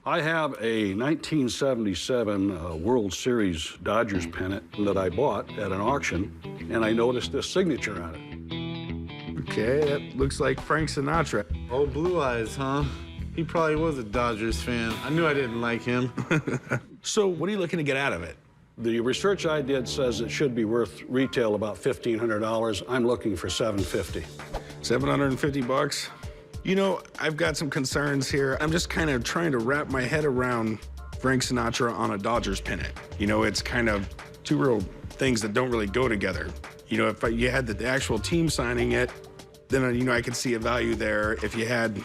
I have a 1977 World Series Dodgers pennant that I bought at an auction, and I noticed this signature on it. Okay, that looks like Frank Sinatra. Oh, Blue Eyes, huh? He probably was a Dodgers fan. I knew I didn't like him. So what are you looking to get out of it? The research I did says it should be worth retail about $1,500. I'm looking for $750. 750 bucks? You know, I've got some concerns here. I'm just kind of trying to wrap my head around Frank Sinatra on a Dodgers pennant. You know, it's kind of two real things that don't really go together. You know, if you had the actual team signing it, then, you know, I could see a value there. If you had,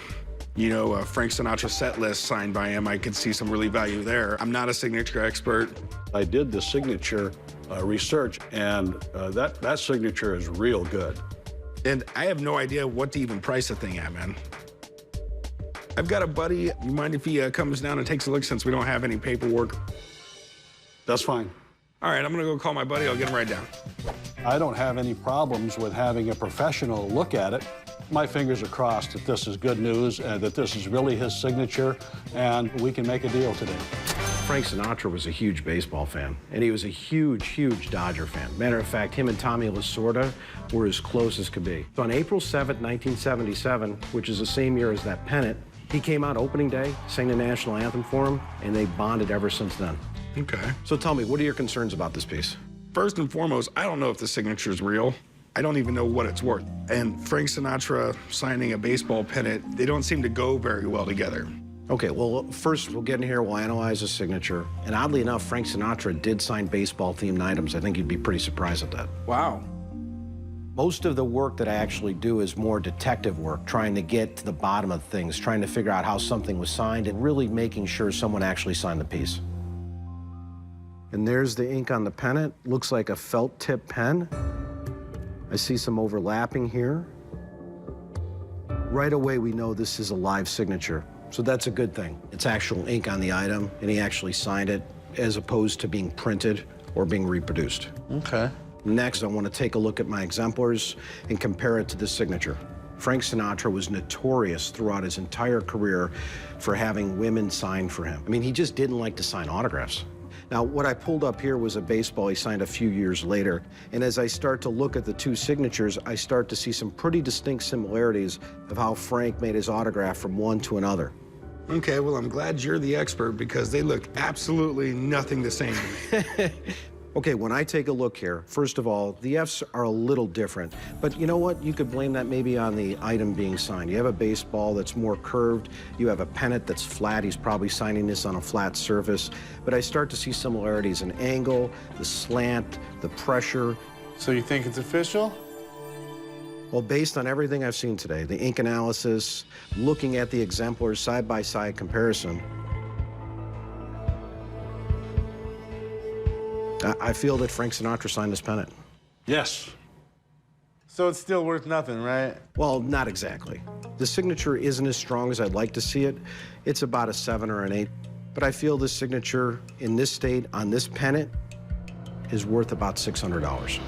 you know, a Frank Sinatra set list signed by him, I could see some really value there. I'm not a signature expert. I did the signature research, and that signature is real good. And I have no idea what to even price the thing at, man. I've got a buddy. You mind if he comes down and takes a look since we don't have any paperwork? That's fine. All right, I'm gonna go call my buddy. I'll get him right down. I don't have any problems with having a professional look at it. My fingers are crossed that this is good news and that this is really his signature, and we can make a deal today. Frank Sinatra was a huge baseball fan, and he was a huge, huge Dodger fan. Matter of fact, him and Tommy Lasorda were as close as could be. So on April 7th, 1977, which is the same year as that pennant, he came out opening day, sang the national anthem for him, and they bonded ever since then. Okay. So tell me, what are your concerns about this piece? First and foremost, I don't know if the signature is real. I don't even know what it's worth. And Frank Sinatra signing a baseball pennant, they don't seem to go very well together. Okay, well, first we'll get in here, we'll analyze the signature. And oddly enough, Frank Sinatra did sign baseball-themed items. I think you'd be pretty surprised at that. Wow. Most of the work that I actually do is more detective work, trying to get to the bottom of things, trying to figure out how something was signed and really making sure someone actually signed the piece. And there's the ink on the pennant. Looks like a felt tip pen. I see some overlapping here. Right away, we know this is a live signature. So that's a good thing. It's actual ink on the item, and he actually signed it as opposed to being printed or being reproduced. Okay. Next, I want to take a look at my exemplars and compare it to this signature. Frank Sinatra was notorious throughout his entire career for having women sign for him. I mean, he just didn't like to sign autographs. Now, what I pulled up here was a baseball he signed a few years later. And as I start to look at the two signatures, I start to see some pretty distinct similarities of how Frank made his autograph from one to another. Okay, well, I'm glad you're the expert because they look absolutely nothing the same to me. Okay, when I take a look here, first of all, the Fs are a little different. But you know what? You could blame that maybe on the item being signed. You have a baseball that's more curved. You have a pennant that's flat. He's probably signing this on a flat surface. But I start to see similarities in angle, the slant, the pressure. So you think it's official? Well, based on everything I've seen today, the ink analysis, looking at the exemplars side-by-side comparison, I feel that Frank Sinatra signed this pennant. Yes. So it's still worth nothing, right? Well, not exactly. The signature isn't as strong as I'd like to see it. It's about a 7 or an 8. But I feel this signature in this state on this pennant is worth about $600.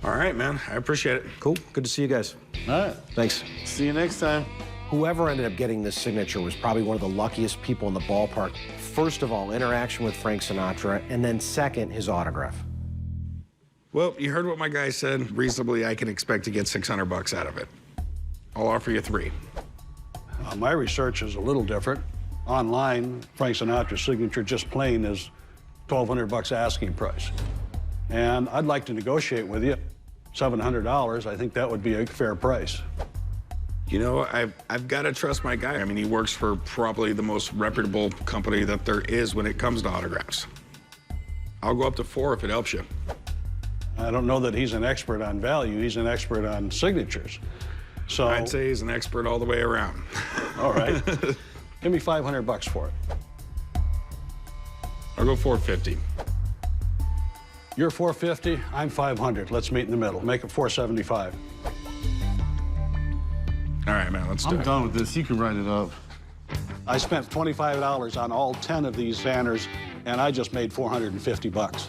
All right, man. I appreciate it. Cool. Good to see you guys. All right. Thanks. See you next time. Whoever ended up getting this signature was probably one of the luckiest people in the ballpark. First of all, interaction with Frank Sinatra, and then second, his autograph. Well, you heard what my guy said. Reasonably, I can expect to get 600 bucks out of it. I'll offer you 3. My research is a little different. Online, Frank Sinatra's signature just plain is $1,200 asking price. And I'd like to negotiate with you. $700, I think that would be a fair price. You know, I've got to trust my guy. I mean, he works for probably the most reputable company that there is when it comes to autographs. I'll go up to 4 if it helps you. I don't know that he's an expert on value. He's an expert on signatures. So I'd say he's an expert all the way around. All right. Give me $500 for it. I'll go 450. You're 450, I'm 500. Let's meet in the middle. Make it 475. All right, man, let's do it. I'm done with this. You can write it up. I spent $25 on all 10 of these banners, and I just made $450.